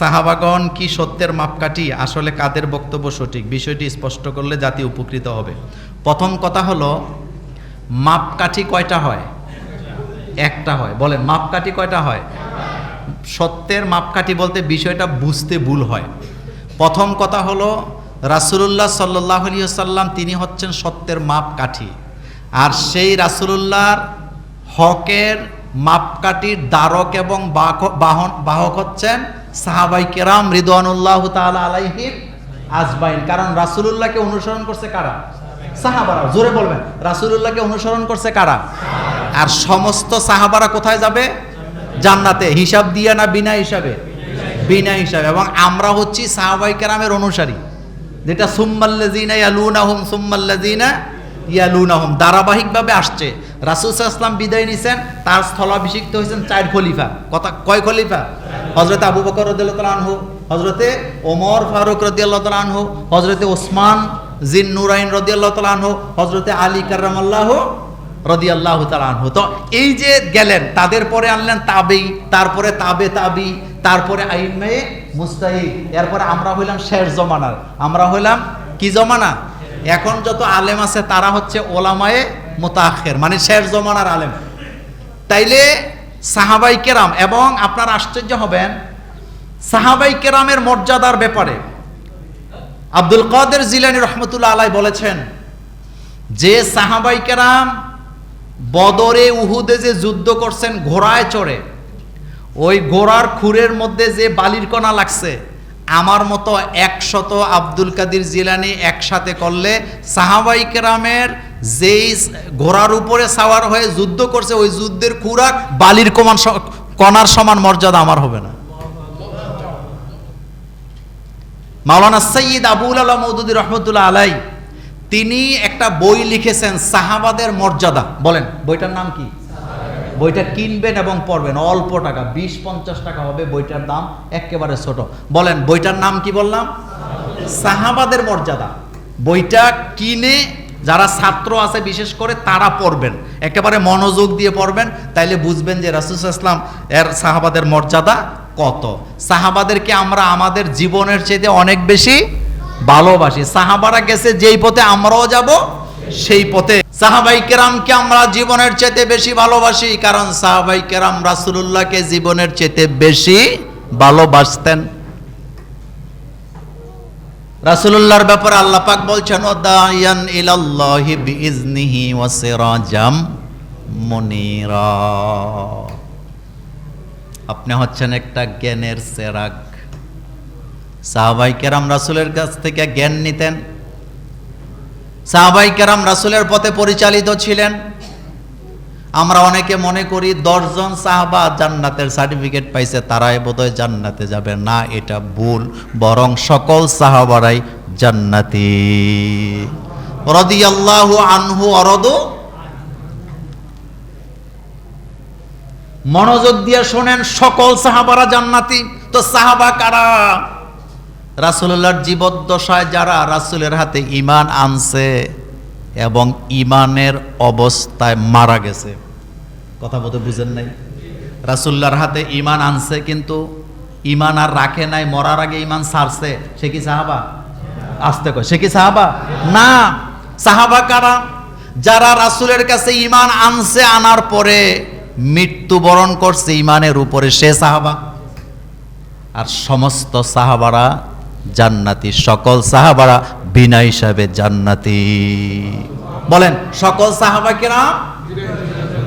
সাহাবাগণ কি সত্যের মাপকাঠি? আসলে কাদের বক্তব্য সঠিক? বিষয়টি স্পষ্ট করলে জাতি উপকৃত হবে। প্রথম কথা হলো, মাপকাঠি কয়টা হয়? একটা হয়। বলেন, মাপকাঠি কয়টা হয়? সত্যের মাপকাঠি বলতে বিষয়টা বুঝতে ভুল হয়। প্রথম কথা হলো, রাসূলুল্লাহ সাল্লাল্লাহু আলাইহি ওয়াসাল্লাম তিনি হচ্ছেন সত্যের মাপকাঠি, আর সেই রাসূলুল্লাহর হকের মাপকাঠির ধারক এবং বাহক হচ্ছেন সাহাবায়ে কেরাম রিদওয়ানুল্লাহ তাআলা আলাইহিম আজমাইন। কারণ রাসূলুল্লাহকে অনুসরণ করছে কারা? সাহাবারা। জোরে বলবেন, রাসূলুল্লাহকে অনুসরণ করছে কারা? আর সমস্ত সাহাবারা কোথায় যাবে? জান্নাতে। হিসাব দিয়ে না বিনা হিসাবে? বিনা হিসাবে। এবং আমরা হচ্ছি সাহাবায়ে কেরামের অনুসারী, যেটা সুম্মাল্লাযিনা ইয়ালুনাহুম সুম্মাল্লাযিনা ইয়ালুনাহুম ধারাবাহিকভাবে আসছে। রাসূল সাল্লাল্লাহু আলাইহি ওয়াসাল্লাম বিদায় নিছেন, তার স্থলাভিষিক্ত হয়েছেন 4 খলিফা। কথা কয় খলিফা? হযরত আবু বকর রাদিয়াল্লাহু তাআলা আনহু, হযরতে ওমর ফারুক রাদিয়াল্লাহু তাআলা আনহু, হযরতে ওসমান জিন্নুরাইন রাদিয়াল্লাহু তাআলা আনহু, হযরতে আলী কাররামাল্লাহু রাদিয়াল্লাহু তাআলা আনহু। তো এই যে গেলেন, তাদের পরে আনলেন তাবেঈ, তারপরে তাবে তাবি, তারপরে আইম্মায়ে মুজতাহিদ, এরপরে আমরা হইলাম শেষ জমানার। আমরা হইলাম কি জমানা? এখন যত আলেম আছে তারা হচ্ছে ওলামায়ে মুতাআখির, মানে শেষ জমানার আলেম। তাইলে সাহাবায়ে কেরাম, এবং আপনারা আশ্চর্য হবেন সাহাবায়ে কেরামের মর্যাদার ব্যাপারে আব্দুল কাদের জিলানী রহমতুল্লাহ আলাইহি বলেছেন যে সাহাবায়ে কেরাম বদরে উহুদে যে যুদ্ধ করছেন ঘোড়ায় চড়ে, ওই ঘোড়ার খুরের মধ্যে যে বালির কণা লাগছে, আমার মতো 100 আব্দুল কাদের জিলানী একসাথে করলে সাহাবায়ে কেরামের যেই ঘোড়ার উপরে সাওয়ার হয়ে যুদ্ধ করছে, ওই যুদ্ধের খুরাক বালির কণার সমান মর্যাদা আমার হবে না। মাওলানা সৈয়দ আবুল আলা মওদুদী রহমতুল্লাহ আলাইহি তিনি একটা বই লিখেছেন সাহাবাদের মর্যাদা। বলেন, বইটার নাম কি? বইটা কিনবেন এবং পড়বেন, অল্প টাকা, 20-50 টাকা হবে বইটার দাম, একেবারে ছোট। বলেন, বইটার নাম কি বললাম? সাহাবাদের মর্যাদা। বইটা কিনে যারা ছাত্র আছে বিশেষ করে তারা পড়বেন, একেবারে মনোযোগ দিয়ে পড়বেন, তাইলে বুঝবেন যে রাসূল সাল্লাল্লাহু আলাইহি ওয়াসাল্লাম এর সাহাবাদের মর্যাদা কত। সাহাবাদেরকে আমরা আমাদের জীবনের চেয়ে অনেক বেশি ভালোবাসি। সাহাবারা গেছে যেই পথে আমরাও যাব সেই পথে। সাহাবায়ে কেরামকে আমরা জীবনের চেয়ে বেশি ভালোবাসি, কারণ সাহাবায়ে কেরাম রাসূলুল্লাহকে জীবনের চেয়ে বেশি ভালোবাসতেন। রাসূলুল্লাহর ব্যাপারে আল্লাহ পাক বলছেন, ওয়াদাইয়ান ইলাল্লাহি বিইজনিহি ওয়া সিরাজাম মুনিরা। আপনি হচ্ছেন একটা জ্ঞানের চেরাগ। সাহাবায়ে কেরাম রাসূলের কাছ থেকে জ্ঞান নিতেন, সাহাবায়ে কেরাম রাসূলের পথে পরিচালিত ছিলেন। আমরা অনেকে মনে করি 10 জন সাহাবা জান্নাতের সার্টিফিকেট পাইছে, তারাই বোধহয় জান্নাতে যাবে। না, এটা ভুল। বরং সকল সাহাবারাই জান্নাতি। রাদিয়াল্লাহু আনহু ওয়ারাদু। মনোযোগ দিয়ে শোনেন, সকল সাহাবারা জান্নাতি। তো সাহাবা কারা? রাসূলুল্লাহর জীবদ্দশায় যারা রাসূলের হাতে ঈমান আনছে এবং ঈমানের অবস্থায় মারা গেছে। কথা বলতে বুঝেন নাই? রাসূলুল্লাহর হাতে ঈমান আনছে কিন্তু ঈমান আর রাখে নাই, মরার আগে ঈমান ছাড়ছে, সে কি সাহাবা? আসতে কয়, সে কি সাহাবা? না। সাহাবা কারা? যারা রাসূলের কাছে ঈমান আনছে, আনার পরে মৃত্যুবরণ করছে ঈমানের উপরে, সে সাহাবা। আর সমস্ত সাহাবারা জান্নাতি, সকল সাহাবারা বিনা হিসাবে জান্নাতি। বলেন, সকল সাহাবা কেরাম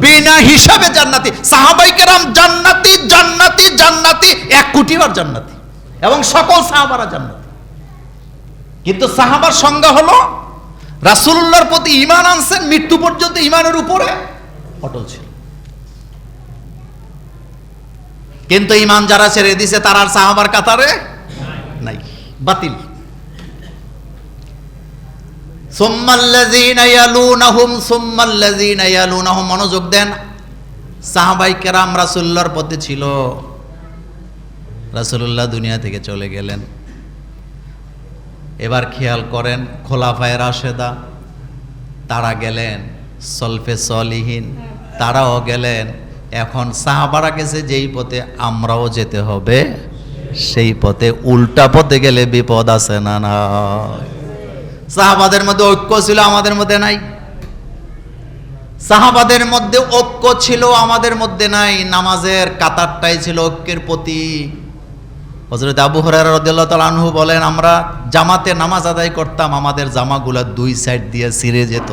বিনা হিসাবে জান্নাতি। সাহাবায়ে কেরাম জান্নাতি, জান্নাতি, জান্নাতি, 1 কোটি বার জান্নাতি, এবং সকল সাহাবারা জান্নাতি। কিন্তু সাহাবার সংজ্ঞা হলো রাসূলুল্লাহর প্রতি ঈমান আনছেন, মৃত্যু পর্যন্ত ঈমানের উপরে অটল ছিল। কিন্তু ঈমান যারা ছেড়ে দিয়েছে তারা আর সাহাবার কাতারে নাই, বাতিল। সুম্মাল্লাযীনা ইয়ালুনাহুম সুম্মাল্লাযীনা ইয়ালুনাহুম। মনোযোগ দেন, সাহাবায়ে কেরাম রাসূলুল্লাহর পথে ছিল, রাসূলুল্লাহ দুনিয়া থেকে চলে গেলেন। এবার খেয়াল করেন, খোলাফায়ে রাশেদা তারা গেলেন, সলফে সলিহিন তারাও গেলেন। এখন সাহাবারা গেছে যেই পথে, আমরাও যেতে হবে সেই পথে উল্টা পথে গেলে বিপদ আছে না না? সাহাবাদের মধ্যে ঐক্য ছিল, আমাদের মধ্যে নাই। সাহাবাদের মধ্যে ঐক্য ছিল, আমাদের মধ্যে নাই। নামাজের কাতারটাই ছিল ঐক্যের প্রতীক। হযরত আবু হুরায়রা রাদিয়াল্লাহু তাআলা আনহু বলেন, আমরা জামাতে নামাজ আদায় করতাম, আমাদের জামাগুলা দুই সাইড দিয়ে ছিঁড়ে যেত,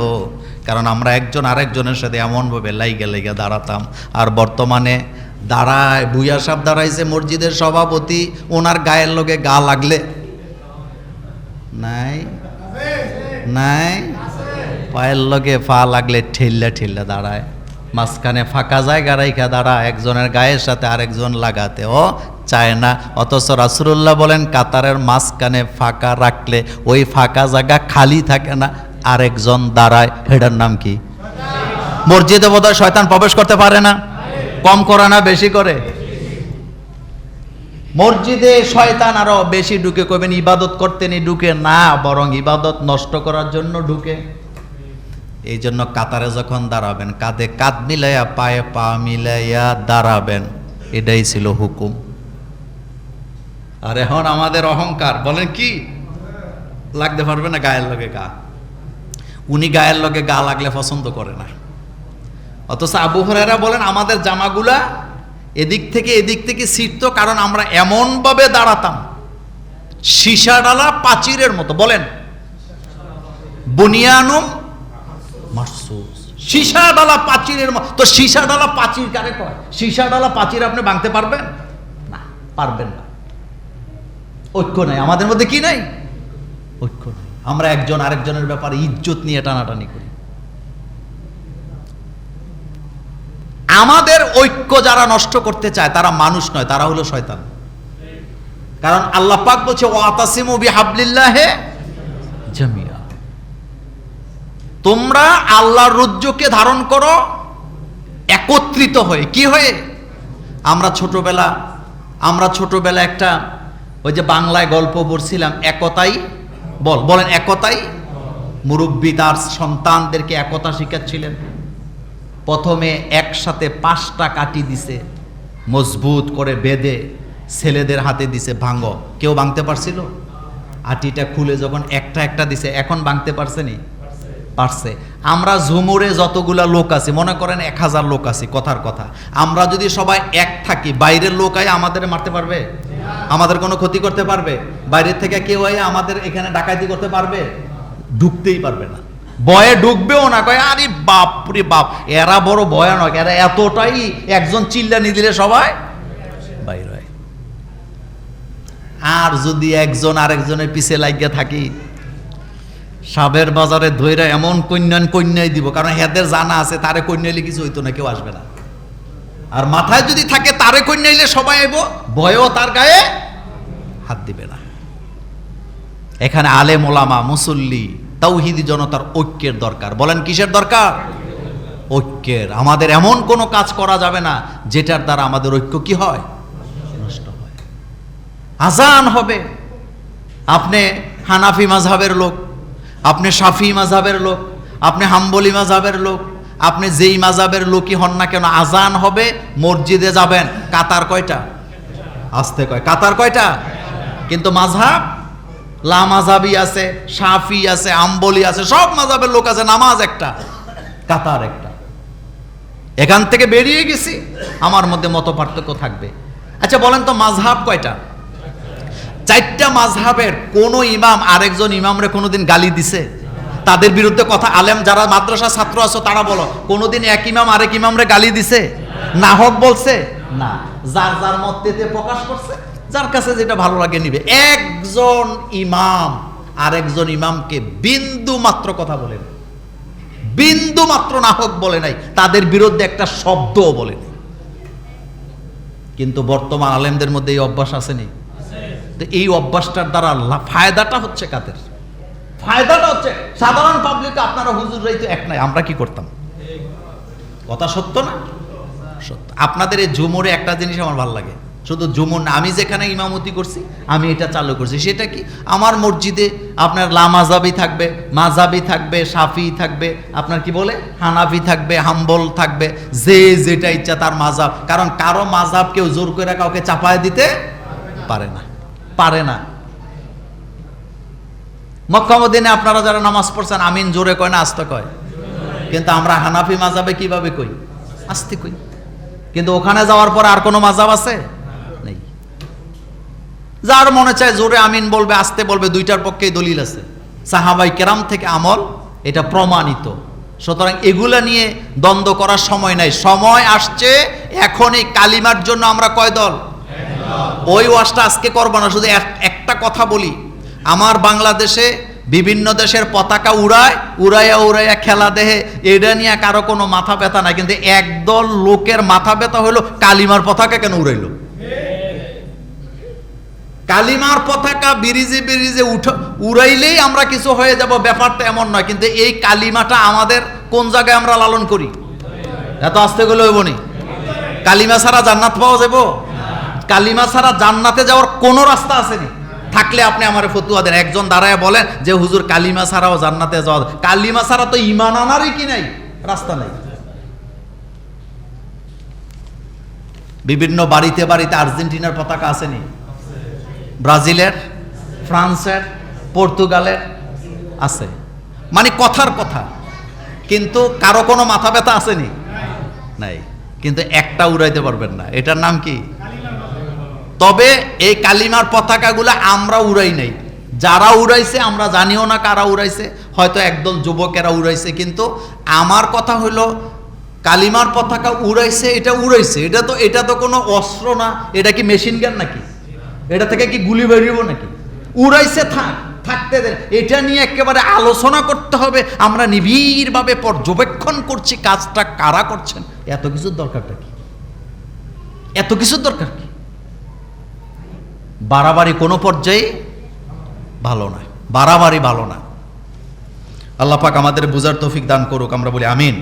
কারণ আমরা একজন আরেকজনের সাথে এমনভাবে লাইগা লাইগা দাঁড়াতাম। আর বর্তমানে দাঁড়ায় ভুইয়া সাহেব দাঁড়াইছে মসজিদের সভাপতি, ওনার গায়ের লগে গা লাগলে নাই নাই, পায়ের লগে পা লাগলে ঠেল্লা ঠেল্লা দাঁড়ায়, মাঝখানে ফাঁকা জায়গা রাইখা দাঁড়ায়, একজনের গায়ের সাথে আরেকজন লাগাতে ও চায় না। অথচ রাসূলুল্লাহ বলেন, কাতারের মাঝখানে ফাঁকা রাখলে ওই ফাঁকা জায়গা খালি থাকে না, আরেকজন দাঁড়ায়, এটার নাম কি? মসজিদে বোধহয় শয়তান প্রবেশ করতে পারে না? কম করে না বেশি করে? মসজিদে শয়তান আরো বেশি ঢুকে। কইবেন ইবাদত করতে নি ঢুকে না, বরং ইবাদত নষ্ট করার জন্য ঢুকে। এই জন্য কাতারে যখন দাঁড়াবেন, কাঁধে কাঁধ মিলাইয়া পায়ে পা মিলাইয়া দাঁড়াবেন, এটাই ছিল হুকুম। আর এখন আমাদের অহংকার, বলেন কি লাগতে পারবে না গায়ের লগে গা? উনি গায়ের লগে গা লাগলে পছন্দ করে না। অথচ আবু হুরায়রা বলেন, আমাদের জামাগুলা এদিক থেকে ছিঁড়তো, কারণ আমরা এমনভাবে দাঁড়াতাম সীসা ডালা প্রাচীরের মতো। বলেন বুনিয়ানুম মারসুস, সীসা ডালা প্রাচীরের মতো। তো সীসা ডালা প্রাচীর কারে কয়? সীসা ডালা প্রাচীর আপনি ভাঙতে পারবেন না? পারবেন না। ঐক্য নাই আমাদের মধ্যে। কি নাই? ঐক্য নাই। আমরা একজন আরেকজনের ব্যাপারে ইজ্জত নিয়ে টানাটানি করি। আমাদের ঐক্য যারা নষ্ট করতে চায় তারা মানুষ নয়, তারা হলো শয়তান। কারণ আল্লাহ পাক বলছে, ওয়াতাসিমু বিহাবলিল্লাহি জামিয়া, তোমরা আল্লাহর রজ্জুকে ধারণ করো একত্রিত হয়ে। কি হয়ে? আমরা ছোটবেলা একটা ওই যে বাংলায় গল্প পড়ছিলাম, একতাই বলেন একতাই। মুরব্বী তার সন্তানদেরকে একতা শিখাচ্ছিলেন। প্রথমে একসাথে 5টা কাঠি দিছে, মজবুত করে বেঁধে ছেলেদের হাতে দিছে, ভাঙো। কেউ ভাঙতে পারছিল? আটিটা খুলে যখন একটা একটা দিছে, এখন ভাঙতে পারছে নি? পারছে। আমরা ঝুমুরে যতগুলা লোক আছে, মনে করেন 1000 লোক আছে, কথার কথা, আমরা যদি সবাই এক থাকি, বাইরের লোক আয় আমাদের মারতে পারবে? আমাদের কোনো ক্ষতি করতে পারবে? বাইরের থেকে কেউ আয় আমাদের এখানে ডাকাতি করতে পারবে? ঢুকতেই পারবে না। ভয়ে ঢুকবেও না, কয় আরে বাপ রে বাপ, এরা বড় ভয়ানক, এরা এতটাই, একজন চিল্লানি দিলে সবাই বাইর হয়। আর যদি একজন আরেকজনের পিছে লাগিয়ে থাকি, সাবের বাজারে ধইরা এমন কন্যাই দিব, কারণ হেদের জানা আছে তারে কন্যাইলে কিছু হইতো না, কেউ আসবে না। আর মাথায় যদি থাকে তারে কন্যাইলে সবাই আইব, ভয়ও তার গায়ে হাত দিবে না। এখানে আলেম ওলামা মুসল্লি তাওহীদি জনতার ঐক্যের দরকার। বলেন কিসের দরকার? ঐক্যের। আমাদের এমন কোনো কাজ করা যাবে না যেটার দ্বারা আমাদের ঐক্য কি হয়? নষ্ট হয়। আজান হবে, আপনি হানাফি মাযহাবের লোক, আপনি শাফি মাযহাবের লোক, আপনি হাম্বলি মাযহাবের লোক, আপনি যেই মাযহাবের লোকই হন না কেন, আজান হবে, মসজিদে যাবেন, কাতার কয়টা? আসতে কয় কাতার কয়টা? কিন্তু মাযহাব লা মাযহাবি আছে, শাফি আছে, হাম্বলি আছে, সব মাযহাবের লোক আছে, নামাজ একটা, কাতার একটা। এখান থেকে বেরিয়ে গেছি, আমার মধ্যে মত পার্থক্য থাকবে। আচ্ছা বলেন তো, মাযহাব কয়টা? 4টা মাযহাবের কোন ইমাম আরেকজন ইমামরে কোনোদিন গালি দিছে? তাদের বিরুদ্ধে কথা, আলেম যারা মাদ্রাসা ছাত্র আছো তারা বলো, কোনোদিন এক ইমাম আরেক ইমামরে গালি দিছে? না হোক বলছে না, যার যার মততে প্রকাশ করছে, যার কাছে যেটা ভালো লাগে নিবে। একজন ইমাম আরেকজন ইমামকে বিন্দু মাত্র কথা বলেন, বিন্দু মাত্র না হোক বলে নাই, তাদের বিরুদ্ধে একটা শব্দও বলে নাই। কিন্তু বর্তমান আলেমদের মধ্যে এই অভ্যাস আসেনি। তো এই অভ্যাসটার দ্বারা ফায়দাটা হচ্ছে কাদের? ফায়দাটা হচ্ছে সাধারণ পাবলিক। আপনারা হুজুররাই তো এক নাই, আমরা কি করতাম? কথা সত্য না? সত্য। আপনাদের এই ঝুমুরে একটা জিনিস আমার ভালো লাগে, শুধু ঝুমুর না, আমি যেখানে ইমামতি করছি আমি এটা চালু করছি। সেটা কি? আমার মসজিদে আপনার লা মাযহাবি থাকবে, মাযহাবি থাকবে, শাফি থাকবে, আপনার কি বলে হানাফি থাকবে, হাম্বল থাকবে, যে যেটা ইচ্ছা তার মাযহাব। কারণ কারো মাযহাব কেউ জোর করে কাউকে চাপায় দিতে পারে না। মক্কা মদিনায় আপনারা যারা নামাজ পড়ছেন আমিন জোরে কয় না আস্তে কয়? কিন্তু আমরা হানাফি মাযহাবে কিভাবে কই? আস্তে কই। কিন্তু ওখানে যাওয়ার পর আর কোনো মাযহাব আছে? নেই। যার মনে চায় জোরে আমিন বলবে, আস্তে বলবে, দুইটার পক্ষেই দলিল আছে, সাহাবাই কেরাম থেকে আমল, এটা প্রমাণিত। সুতরাং এগুলা নিয়ে দ্বন্দ্ব করার সময় নাই। সময় আসছে এখন এই কালিমার জন্য আমরা কয় দল? ওই ওয়াজটা আজকে করব না, শুধু একটা কথা বলি। আমার বাংলাদেশে বিভিন্ন দেশের পতাকা উড়াইয়া খেলা দেহে, এটা নিয়ে কারো কোনো মাথা ব্যথা নাই। কিন্তু একদল লোকের মাথা ব্যথা হলো কালিমার পতাকা কেন উড়াইলো। কালিমার পতাকা বিরিজে বিরিজে উড়াইলেই আমরা কিছু হয়ে যাব, ব্যাপারটা এমন নয়। কিন্তু এই কালিমাটা আমাদের কোন জায়গায় আমরা লালন করি? এত আস্তে গেলে হইব নি? কালিমা ছাড়া জান্নাত পাওয়া যাব? কালিমা ছাড়া জান্নাতে যাওয়ার কোনো রাস্তা আসেনি। থাকলে আপনি আমার ফতুয়া দেন। একজন দাঁড়ায় বলেন যে হুজুর কালিমা ছাড়াও জান্নাতে যাওয়া, কালিমা ছাড়া তো ঈমান আনারই কি নাই, রাস্তা নাই। বিভিন্ন বাড়িতে বাড়িতে আর্জেন্টিনার পতাকা আসেনি, ব্রাজিলের, ফ্রান্সের, পর্তুগালের আছে। মানে কথার কথা, কিন্তু কারো কোনো মাথা ব্যথা আসেনি, নাই। কিন্তু একটা উড়াইতে পারবেন না, এটার নাম কি? তবে এই কালিমার পতাকাগুলো আমরা উড়াই নাই, যারা উড়াইছে আমরা জানিও না কারা উড়াইছে, হয়তো একদল যুবকেরা উড়াইছে। কিন্তু আমার কথা হলো কালিমার পতাকা উড়াইছে, এটা উড়াইছে, এটা তো কোনো অস্ত্র না, এটা কি মেশিন গান নাকি? এটা থেকে কি গুলি বেরিয়ে নাকি? উড়াইছে, থাকতে দেন। এটা নিয়ে একেবারে আলোচনা করতে হবে, আমরা নিবিড়ভাবে পর্যবেক্ষণ করছি কাজটা কারা করছেন। এত কিছুর দরকারটা কি? এত কিছুর দরকার কি? বাড়াবাড়ি কোনো পর্যায়ে ভালো না, বাড়াবাড়ি ভালো না। আল্লাহ পাক আমাদের বুঝার তৌফিক দান করুক, আমরা বলি আমিন।